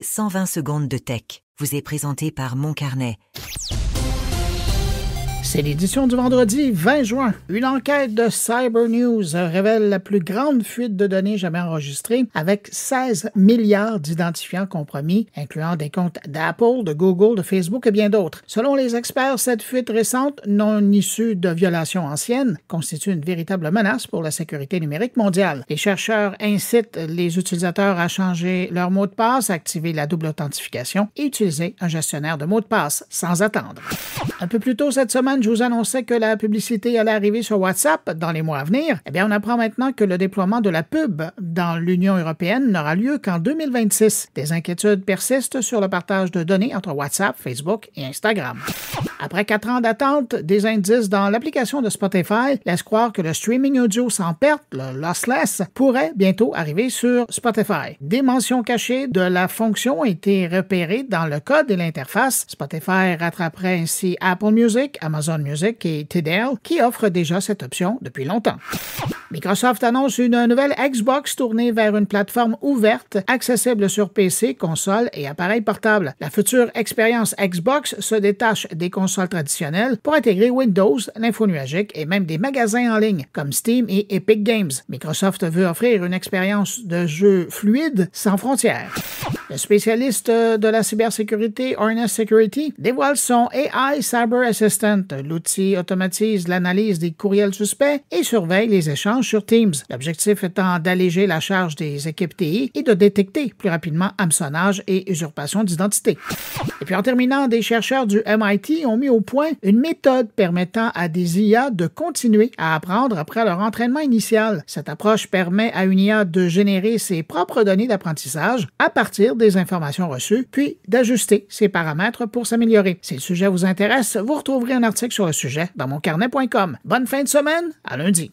120 secondes de tech vous est présenté par Mon Carnet. C'est l'édition du vendredi 20 juin. Une enquête de Cyber News révèle la plus grande fuite de données jamais enregistrée, avec 16 milliards d'identifiants compromis, incluant des comptes d'Apple, de Google, de Facebook et bien d'autres. Selon les experts, cette fuite récente, non issue de violations anciennes, constitue une véritable menace pour la sécurité numérique mondiale. Les chercheurs incitent les utilisateurs à changer leur mot de passe, activer la double authentification et utiliser un gestionnaire de mots de passe sans attendre. Un peu plus tôt cette semaine, je vous annonçais que la publicité allait arriver sur WhatsApp dans les mois à venir. Eh bien, on apprend maintenant que le déploiement de la pub dans l'Union européenne n'aura lieu qu'en 2026. Des inquiétudes persistent sur le partage de données entre WhatsApp, Facebook et Instagram. Après 4 ans d'attente, des indices dans l'application de Spotify laissent croire que le streaming audio sans perte, le lossless, pourrait bientôt arriver sur Spotify. Des mentions cachées de la fonction ont été repérées dans le code et l'interface. Spotify rattraperait ainsi Apple Music, Amazon Music et Tidal, qui offrent déjà cette option depuis longtemps. Microsoft annonce une nouvelle Xbox tournée vers une plateforme ouverte, accessible sur PC, console et appareils portables. La future expérience Xbox se détache des consoles traditionnelles pour intégrer Windows, l'info nuagique et même des magasins en ligne comme Steam et Epic Games. Microsoft veut offrir une expérience de jeu fluide sans frontières. Le spécialiste de la cybersécurité, Honest Security, dévoile son AI Cyber Assistant. L'outil automatise l'analyse des courriels suspects et surveille les échanges sur Teams. L'objectif étant d'alléger la charge des équipes TI et de détecter plus rapidement hameçonnage et usurpation d'identité. Et puis en terminant, des chercheurs du MIT ont mis au point une méthode permettant à des IA de continuer à apprendre après leur entraînement initial. Cette approche permet à une IA de générer ses propres données d'apprentissage à partir des informations reçues, puis d'ajuster ses paramètres pour s'améliorer. Si le sujet vous intéresse, vous retrouverez un article sur le sujet dans moncarnet.com. Bonne fin de semaine, à lundi.